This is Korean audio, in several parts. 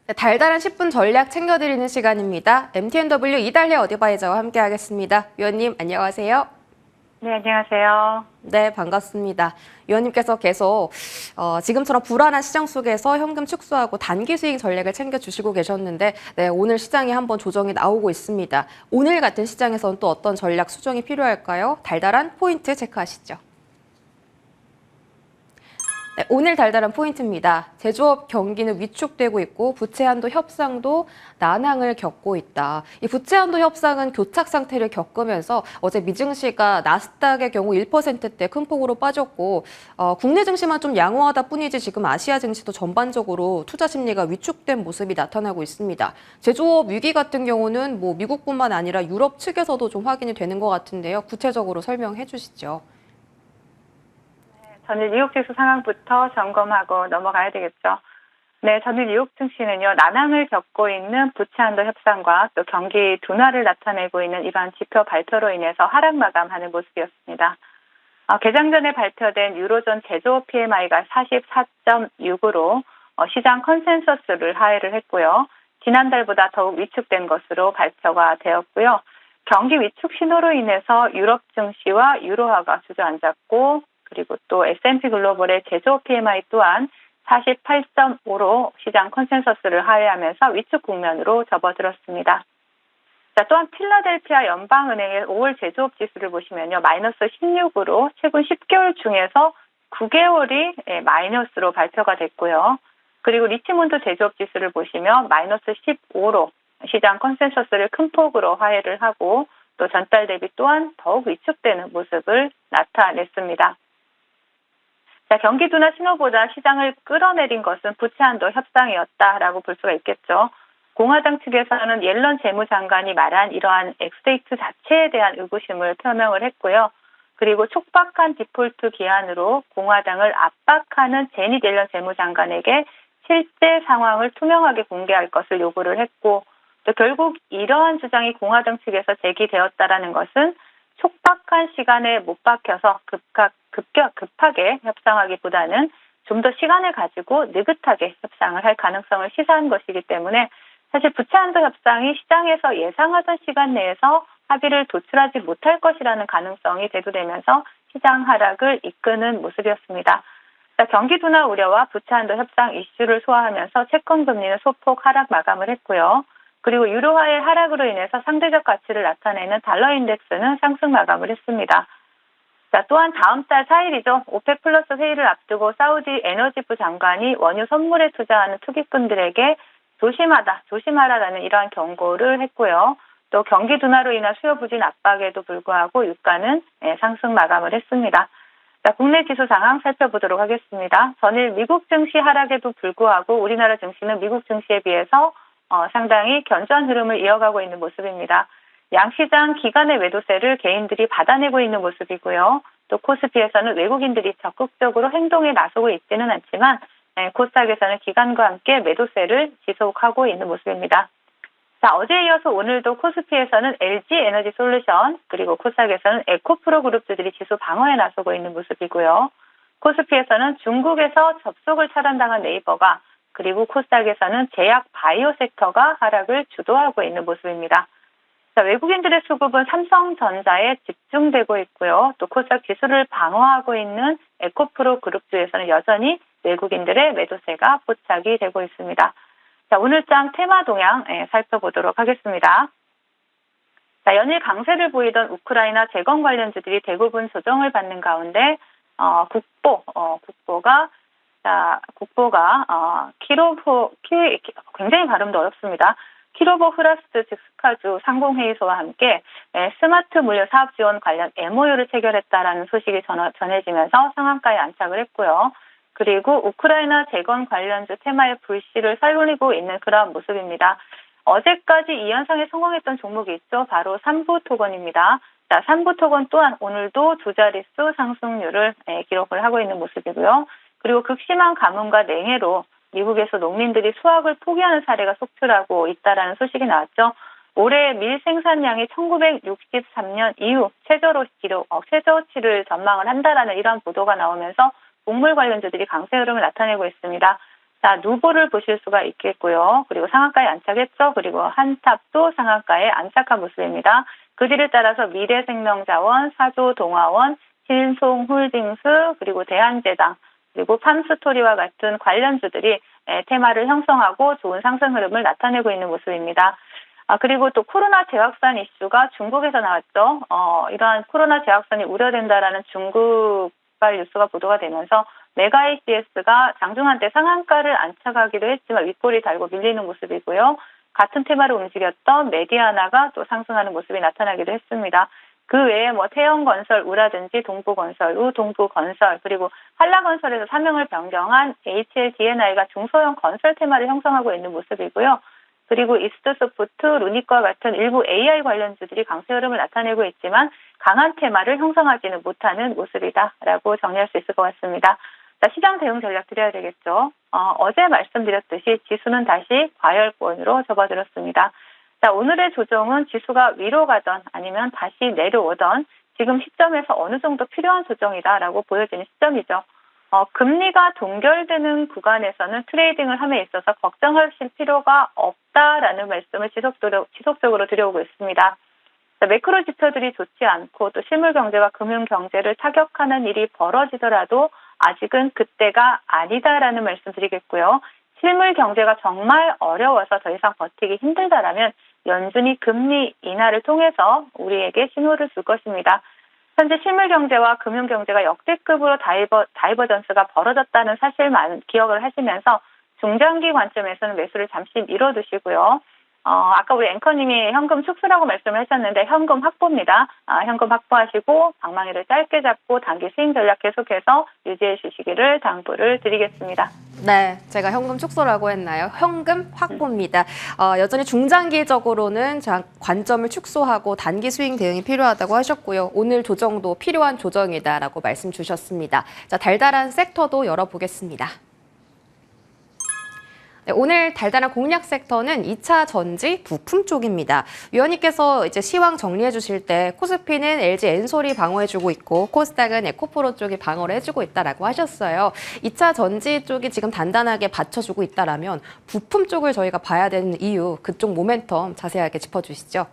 네, 달달한 10분 전략 챙겨드리는 시간입니다. MTNW 이달혜 어드바이저와 함께하겠습니다. 위원님 안녕하세요. 네, 안녕하세요. 네, 반갑습니다. 위원님께서 계속 지금처럼 불안한 시장 속에서 현금 축소하고 단기 수익 전략을 챙겨주시고 계셨는데 네, 오늘 시장에 한번 조정이 나오고 있습니다. 오늘 같은 시장에서는 또 어떤 전략 수정이 필요할까요? 달달한 포인트 체크하시죠. 네, 오늘 달달한 포인트입니다. 제조업 경기는 위축되고 있고 부채 한도 협상도 난항을 겪고 있다. 이 부채 한도 협상은 교착 상태를 겪으면서 어제 미증시가 나스닥의 경우 1%대 큰 폭으로 빠졌고 국내 증시만 좀 양호하다 뿐이지 지금 아시아 증시도 전반적으로 투자 심리가 위축된 모습이 나타나고 있습니다. 제조업 위기 같은 경우는 뭐 미국뿐만 아니라 유럽 측에서도 좀 확인이 되는 것 같은데요. 구체적으로 설명해 주시죠. 전일 뉴욕 지수 상황부터 점검하고 넘어가야 되겠죠. 네, 전일 뉴욕 증시는요, 난항을 겪고 있는 부채 한도 협상과 또 경기 둔화를 나타내고 있는 이러한 지표 발표로 인해서 하락 마감하는 모습이었습니다. 개장 전에 발표된 유로존 제조업 PMI가 44.6으로 시장 컨센서스를 하회를 했고요. 지난달보다 더욱 위축된 것으로 발표가 되었고요. 경기 위축 신호로 인해서 유럽 증시와 유로화가 주저앉았고, 그리고 또 S&P 글로벌의 제조업 PMI 또한 48.5로 시장 컨센서스를 하회하면서 위축 국면으로 접어들었습니다. 자, 또한 필라델피아 연방은행의 5월 제조업 지수를 보시면요, 마이너스 16으로 최근 10개월 중에서 9개월이 마이너스로 발표가 됐고요. 그리고 리치몬드 제조업 지수를 보시면 마이너스 15로 시장 컨센서스를 큰 폭으로 하회를 하고 또 전달 대비 또한 더욱 위축되는 모습을 나타냈습니다. 자, 경기 둔화 신호보다 시장을 끌어내린 것은 부채 한도 협상이었다라고 볼 수가 있겠죠. 공화당 측에서는 옐런 재무장관이 말한 이러한 엑스데이트 자체에 대한 의구심을 표명을 했고요. 그리고 촉박한 디폴트 기한으로 공화당을 압박하는 제닛 옐런 재무장관에게 실제 상황을 투명하게 공개할 것을 요구를 했고, 또 결국 이러한 주장이 공화당 측에서 제기되었다라는 것은 촉박한 시간에 못 박혀서 급하게 협상하기보다는 좀 더 시간을 가지고 느긋하게 협상을 할 가능성을 시사한 것이기 때문에 사실 부채 한도 협상이 시장에서 예상하던 시간 내에서 합의를 도출하지 못할 것이라는 가능성이 대두되면서 시장 하락을 이끄는 모습이었습니다. 자, 경기 둔화 우려와 부채 한도 협상 이슈를 소화하면서 채권 금리는 소폭 하락 마감을 했고요. 그리고 유로화의 하락으로 인해서 상대적 가치를 나타내는 달러 인덱스는 상승 마감을 했습니다. 자, 또한 다음 달 4일이죠. 오펙 플러스 회의를 앞두고 사우디 에너지부 장관이 원유 선물에 투자하는 투기꾼들에게 조심하라라는 이러한 경고를 했고요. 또 경기 둔화로 인한 수요 부진 압박에도 불구하고 유가는 상승 마감을 했습니다. 자, 국내 지수 상황 살펴보도록 하겠습니다. 전일 미국 증시 하락에도 불구하고 우리나라 증시는 미국 증시에 비해서 상당히 견조한 흐름을 이어가고 있는 모습입니다. 양시장 기관의 매도세를 개인들이 받아내고 있는 모습이고요. 또 코스피에서는 외국인들이 적극적으로 행동에 나서고 있지는 않지만 코스닥에서는 기관과 함께 매도세를 지속하고 있는 모습입니다. 자, 어제에 이어서 오늘도 코스피에서는 LG 에너지 솔루션 그리고 코스닥에서는 에코프로 그룹주들이 지수 방어에 나서고 있는 모습이고요. 코스피에서는 중국에서 접속을 차단당한 네이버가 그리고 코스닥에서는 제약 바이오 섹터가 하락을 주도하고 있는 모습입니다. 자, 외국인들의 수급은 삼성전자에 집중되고 있고요. 또 코스닥 지수를 방어하고 있는 에코프로 그룹주에서는 여전히 외국인들의 매도세가 포착이 되고 있습니다. 자, 오늘장 테마 동향 살펴보도록 하겠습니다. 자, 연일 강세를 보이던 우크라이나 재건 관련주들이 대부분 조정을 받는 가운데 굉장히 발음도 어렵습니다. 키로보 프라스트 즉 스카주 상공회의소와 함께 스마트 물류 사업 지원 관련 MOU를 체결했다라는 소식이 전해지면서 상한가에 안착을 했고요. 그리고 우크라이나 재건 관련주 테마의 불씨를 살리고 있는 그런 모습입니다. 어제까지 이 현상에 성공했던 종목이 있죠. 바로 삼부토건입니다. 자, 삼부토건 또한 오늘도 두 자릿수 상승률을 기록을 하고 있는 모습이고요. 그리고 극심한 가뭄과 냉해로 미국에서 농민들이 수확을 포기하는 사례가 속출하고 있다라는 소식이 나왔죠. 올해 밀 생산량이 1963년 이후 최저치를 전망을 한다라는 이러한 보도가 나오면서 곡물 관련주들이 강세 흐름을 나타내고 있습니다. 자, 누보를 보실 수가 있겠고요. 그리고 상한가에 안착했죠. 그리고 한탑도 상한가에 안착한 모습입니다. 그 뒤를 따라서 미래생명자원, 사조동화원, 신송홀딩스, 그리고 대한제당, 그리고 팜스토리와 같은 관련주들이 테마를 형성하고 좋은 상승 흐름을 나타내고 있는 모습입니다. 그리고 또 코로나 재확산 이슈가 중국에서 나왔죠. 이러한 코로나 재확산이 우려된다라는 중국발 뉴스가 보도가 되면서 메가 ACS가 장중 한때 상한가를 안착하기도 했지만 윗골이 달고 밀리는 모습이고요. 같은 테마로 움직였던 메디아나가 또 상승하는 모습이 나타나기도 했습니다. 그 외에 태영건설 우라든지 동부건설, 우동부건설, 그리고 한라건설에서 사명을 변경한 HLDNI가 중소형 건설 테마를 형성하고 있는 모습이고요. 그리고 이스트소프트, 루닉과 같은 일부 AI 관련주들이 강세 흐름을 나타내고 있지만 강한 테마를 형성하지는 못하는 모습이다라고 정리할 수 있을 것 같습니다. 자, 시장 대응 전략 드려야 되겠죠. 어제 말씀드렸듯이 지수는 다시 과열권으로 접어들었습니다. 자, 오늘의 조정은 지수가 위로 가던 아니면 다시 내려오던 지금 시점에서 어느 정도 필요한 조정이다라고 보여지는 시점이죠. 금리가 동결되는 구간에서는 트레이딩을 함에 있어서 걱정하실 필요가 없다라는 말씀을 지속적으로 드려오고 있습니다. 자, 매크로 지표들이 좋지 않고 또 실물 경제가 금융 경제를 타격하는 일이 벌어지더라도 아직은 그때가 아니다라는 말씀 드리겠고요. 실물 경제가 정말 어려워서 더 이상 버티기 힘들다라면 연준이 금리 인하를 통해서 우리에게 신호를 줄 것입니다. 현재 실물 경제와 금융 경제가 역대급으로 다이버전스가 벌어졌다는 사실만 기억을 하시면서 중장기 관점에서는 매수를 잠시 미뤄두시고요. 아까 우리 앵커님이 현금 축소라고 말씀을 하셨는데 현금 확보입니다. 현금 확보하시고 방망이를 짧게 잡고 단기 스윙 전략 계속해서 유지해 주시기를 당부를 드리겠습니다. 네, 제가 현금 축소라고 했나요? 현금 확보입니다. 여전히 중장기적으로는 관점을 축소하고 단기 스윙 대응이 필요하다고 하셨고요. 오늘 조정도 필요한 조정이다라고 말씀 주셨습니다. 자, 달달한 섹터도 열어보겠습니다. 네, 오늘 달달한 공략 섹터는 2차 전지 부품 쪽입니다. 위원님께서 이제 시황 정리해 주실 때 코스피는 LG 엔솔이 방어해주고 있고 코스닥은 에코프로 쪽이 방어를 해주고 있다라고 하셨어요. 2차 전지 쪽이 지금 단단하게 받쳐주고 있다라면 부품 쪽을 저희가 봐야 되는 이유, 그쪽 모멘텀 자세하게 짚어주시죠.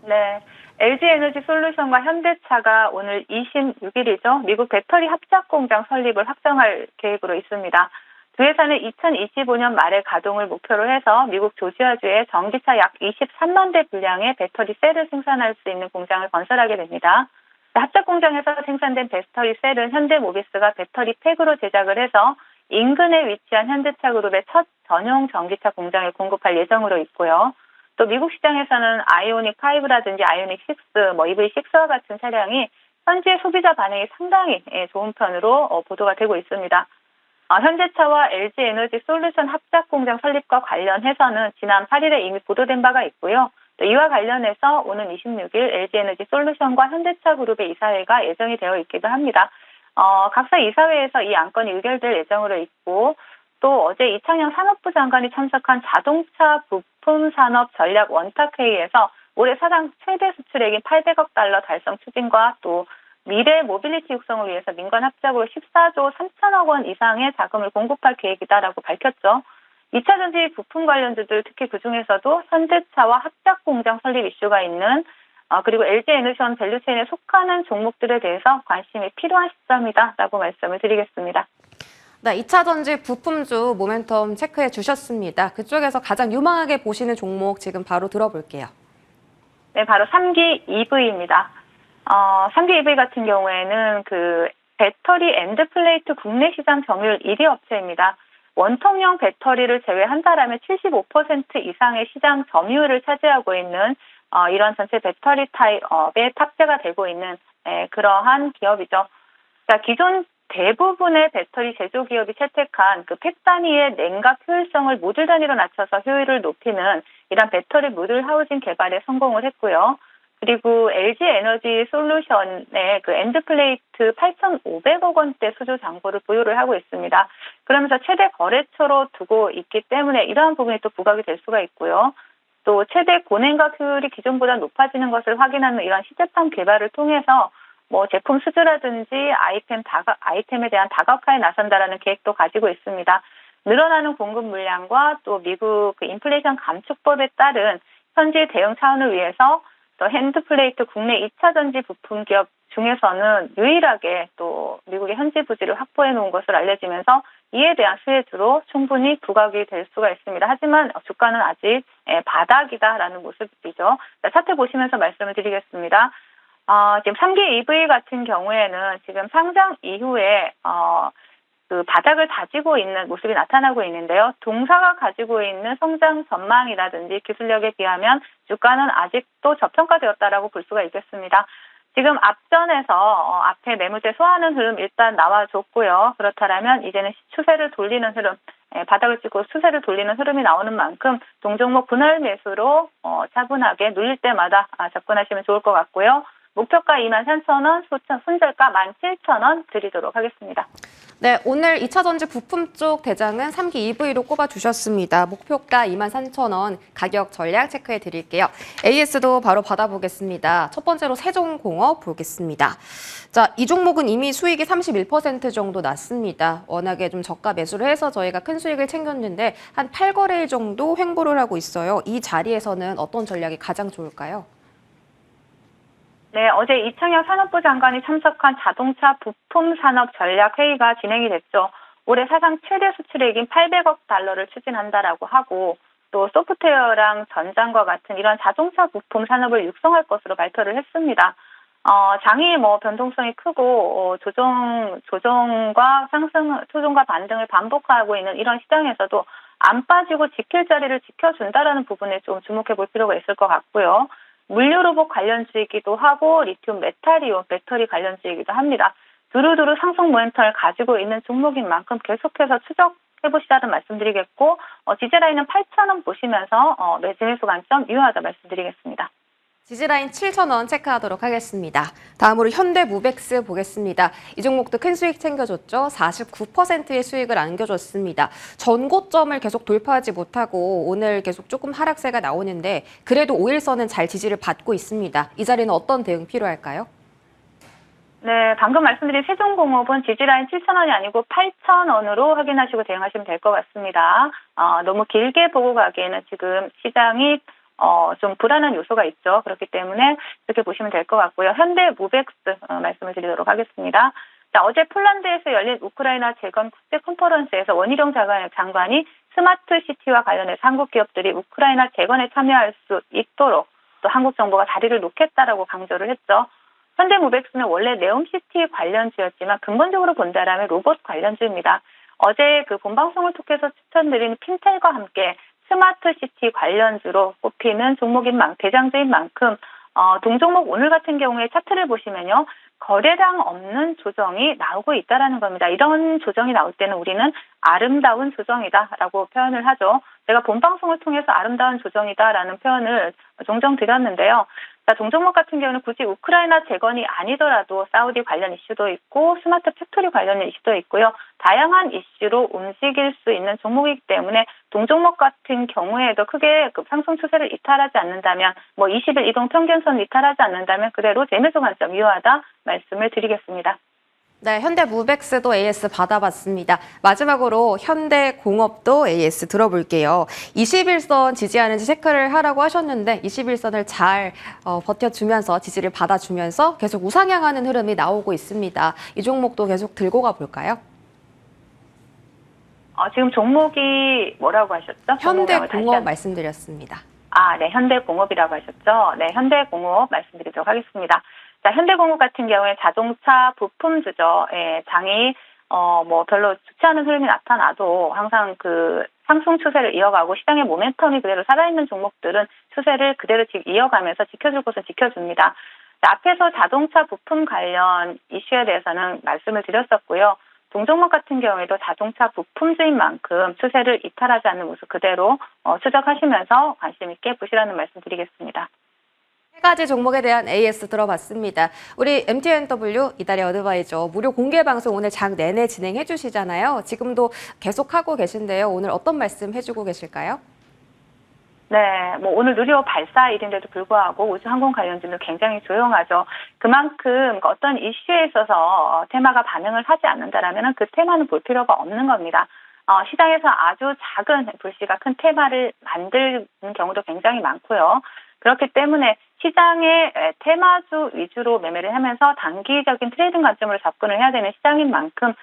네. LG에너지솔루션과 현대차가 오늘 26일이죠. 미국 배터리 합작 공장 설립을 확정할 계획으로 있습니다. 두 회사는 2025년 말에 가동을 목표로 해서 미국 조지아주에 전기차 약 23만 대 분량의 배터리 셀을 생산할 수 있는 공장을 건설하게 됩니다. 합작 공장에서 생산된 배터리 셀은 현대모비스가 배터리 팩으로 제작을 해서 인근에 위치한 현대차 그룹의 첫 전용 전기차 공장을 공급할 예정으로 있고요. 또 미국 시장에서는 아이오닉 5라든지 아이오닉 6, EV6와 같은 차량이 현재 소비자 반응이 상당히 좋은 편으로 보도가 되고 있습니다. 현대차와 LG에너지솔루션 합작 공장 설립과 관련해서는 지난 8일에 이미 보도된 바가 있고요. 또 이와 관련해서 오는 26일 LG에너지솔루션과 현대차 그룹의 이사회가 예정이 되어 있기도 합니다. 각사 이사회에서 이 안건이 의결될 예정으로 있고 또 어제 이창영 산업부 장관이 참석한 자동차 부품 산업 전략 원탁회의에서 올해 사상 최대 수출액인 800억 달러 달성 추진과 또 미래 모빌리티 육성을 위해서 민간 합작으로 14조 3천억 원 이상의 자금을 공급할 계획이다라고 밝혔죠. 2차 전지 부품 관련주들 특히 그중에서도 현대차와 합작 공장 설립 이슈가 있는 그리고 LG에너지원 밸류체인에 속하는 종목들에 대해서 관심이 필요한 시점이다라고 말씀을 드리겠습니다. 네, 2차 전지 부품주 모멘텀 체크해 주셨습니다. 그쪽에서 가장 유망하게 보시는 종목 지금 바로 들어볼게요. 네, 바로 3기 EV입니다. 3기 EV 같은 경우에는 그 배터리 엔드플레이트 국내 시장 점유율 1위 업체입니다. 원통형 배터리를 제외한다라면 75% 이상의 시장 점유율을 차지하고 있는 이런 전체 배터리 타입에 탑재가 되고 있는 그러한 기업이죠. 자, 기존 대부분의 배터리 제조 기업이 채택한 그 팩 단위의 냉각 효율성을 모듈 단위로 낮춰서 효율을 높이는 이런 배터리 모듈 하우징 개발에 성공을 했고요. 그리고 LG 에너지 솔루션의 그 엔드플레이트 8,500억 원대 수주 잔고를 보유를 하고 있습니다. 그러면서 최대 거래처로 두고 있기 때문에 이러한 부분이 또 부각이 될 수가 있고요. 또 최대 고냉각 효율이 기존보다 높아지는 것을 확인하는 이런 시제품 개발을 통해서 제품 수주라든지 아이템에 대한 다각화에 나선다라는 계획도 가지고 있습니다. 늘어나는 공급 물량과 또 미국 그 인플레이션 감축법에 따른 현지 대응 차원을 위해서 또 핸드플레이트 국내 2차 전지 부품 기업 중에서는 유일하게 또 미국의 현지 부지를 확보해 놓은 것으로 알려지면서 이에 대한 수혜주로 충분히 부각이 될 수가 있습니다. 하지만 주가는 아직 바닥이다라는 모습이죠. 차트 보시면서 말씀을 드리겠습니다. 지금 3기 EV 같은 경우에는 지금 상장 이후에 그 바닥을 다지고 있는 모습이 나타나고 있는데요. 동사가 가지고 있는 성장 전망이라든지 기술력에 비하면 주가는 아직도 저평가되었다라고 볼 수가 있겠습니다. 지금 앞전에서 앞에 매물대 소화하는 흐름 일단 나와줬고요. 그렇다면 이제는 추세를 돌리는 흐름, 바닥을 찍고 추세를 돌리는 흐름이 나오는 만큼 동종목 분할 매수로 차분하게 눌릴 때마다 접근하시면 좋을 것 같고요. 목표가 23,000원, 손절가 17,000원 드리도록 하겠습니다. 네, 오늘 2차 전지 부품 쪽 대장은 3기 EV로 꼽아주셨습니다. 목표가 23,000원, 가격 전략 체크해 드릴게요. AS도 바로 받아보겠습니다. 첫 번째로 세종공업 보겠습니다. 자, 이 종목은 이미 수익이 31% 정도 났습니다. 워낙에 좀 저가 매수를 해서 저희가 큰 수익을 챙겼는데 한 8거래일 정도 횡보를 하고 있어요. 이 자리에서는 어떤 전략이 가장 좋을까요? 네, 어제 이창혁 산업부 장관이 참석한 자동차 부품 산업 전략 회의가 진행이 됐죠. 올해 사상 최대 수출액인 800억 달러를 추진한다라고 하고 또 소프트웨어랑 전장과 같은 이런 자동차 부품 산업을 육성할 것으로 발표를 했습니다. 장이 변동성이 크고 조정과 상승, 조정과 반등을 반복하고 있는 이런 시장에서도 안 빠지고 지킬 자리를 지켜준다라는 부분에 좀 주목해 볼 필요가 있을 것 같고요. 물류 로봇 관련주이기도 하고 리튬 메탈이온 배터리 관련주이기도 합니다. 두루두루 상승 모멘텀을 가지고 있는 종목인 만큼 계속해서 추적해보시라는 말씀드리겠고 지지라인은 8,000원 보시면서 매수 매수 관점 유효하다 말씀드리겠습니다. 지지라인 7,000원 체크하도록 하겠습니다. 다음으로 현대무벡스 보겠습니다. 이 종목도 큰 수익 챙겨줬죠. 49%의 수익을 안겨줬습니다. 전고점을 계속 돌파하지 못하고 오늘 계속 조금 하락세가 나오는데 그래도 5일선은 잘 지지를 받고 있습니다. 이 자리는 어떤 대응 필요할까요? 네, 방금 말씀드린 세종공업은 지지라인 7,000원이 아니고 8,000원으로 확인하시고 대응하시면 될 것 같습니다. 너무 길게 보고 가기에는 지금 시장이 좀 불안한 요소가 있죠. 그렇기 때문에 이렇게 보시면 될 것 같고요. 현대무벡스 말씀을 드리도록 하겠습니다. 자, 어제 폴란드에서 열린 우크라이나 재건 국제 컨퍼런스에서 원희룡 장관이 스마트 시티와 관련해서 한국 기업들이 우크라이나 재건에 참여할 수 있도록 또 한국 정부가 다리를 놓겠다라고 강조를 했죠. 현대무벡스는 원래 네옴시티 관련주였지만 근본적으로 본다라면 로봇 관련주입니다. 어제 그 본방송을 통해서 추천드린 핀텔과 함께 스마트 시티 관련주로 꼽히는 종목인 대장주인 만큼 동종목 오늘 같은 경우에 차트를 보시면요. 거래량 없는 조정이 나오고 있다는 겁니다. 이런 조정이 나올 때는 우리는 아름다운 조정이다라고 표현을 하죠. 제가 본방송을 통해서 아름다운 조정이다라는 표현을 종종 드렸는데요. 자, 동종목 같은 경우는 굳이 우크라이나 재건이 아니더라도 사우디 관련 이슈도 있고 스마트 팩토리 관련 이슈도 있고요. 다양한 이슈로 움직일 수 있는 종목이기 때문에 동종목 같은 경우에도 크게 상승 추세를 이탈하지 않는다면 20일 이동 평균선을 이탈하지 않는다면 그대로 재매수 관점 유효하다 말씀을 드리겠습니다. 네, 현대무벡스도 AS 받아봤습니다. 마지막으로 현대공업도 AS 들어볼게요. 21선 지지하는지 체크를 하라고 하셨는데 21선을 잘 버텨주면서 지지를 받아주면서 계속 우상향하는 흐름이 나오고 있습니다. 이 종목도 계속 들고 가볼까요? 지금 종목이 뭐라고 하셨죠? 현대공업 말씀드렸습니다. 네, 현대공업이라고 하셨죠? 네, 현대공업 말씀드리도록 하겠습니다. 자, 현대공업 같은 경우에 자동차 부품주죠. 장이 별로 좋지 않은 흐름이 나타나도 항상 그 상승 추세를 이어가고 시장의 모멘텀이 그대로 살아있는 종목들은 추세를 그대로 이어가면서 지켜줄 곳은 지켜줍니다. 자, 앞에서 자동차 부품 관련 이슈에 대해서는 말씀을 드렸었고요. 동종목 같은 경우에도 자동차 부품주인 만큼 추세를 이탈하지 않는 모습 그대로 추적하시면서 관심 있게 보시라는 말씀 드리겠습니다. 세 가지 종목에 대한 AS 들어봤습니다. 우리 MTNW 이달의 어드바이저 무료 공개 방송 오늘 장 내내 진행해 주시잖아요. 지금도 계속하고 계신데요. 오늘 어떤 말씀 해주고 계실까요? 네, 오늘 누리호 발사일인데도 불구하고 우주항공 관련주는 굉장히 조용하죠. 그만큼 어떤 이슈에 있어서 테마가 반응을 하지 않는다라면 그 테마는 볼 필요가 없는 겁니다. 시장에서 아주 작은 불씨가 큰 테마를 만드는 경우도 굉장히 많고요. 그렇기 때문에 시장의 테마주 위주로 매매를 하면서 단기적인 트레이딩 관점으로 접근을 해야 되는 시장인 만큼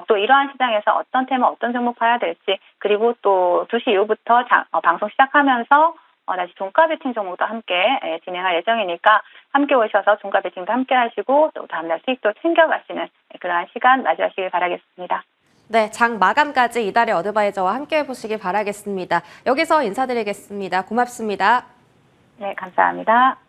또 이러한 시장에서 어떤 테마, 어떤 종목 봐야 될지, 그리고 또 2시 이후부터 방송 시작하면서 다시 종가 베팅 종목도 함께 진행할 예정이니까 함께 오셔서 종가 베팅도 함께 하시고 또 다음날 수익도 챙겨가시는 그러한 시간 맞이하시길 바라겠습니다. 네, 장 마감까지 이달의 어드바이저와 함께 해보시기 바라겠습니다. 여기서 인사드리겠습니다. 고맙습니다. 네, 감사합니다.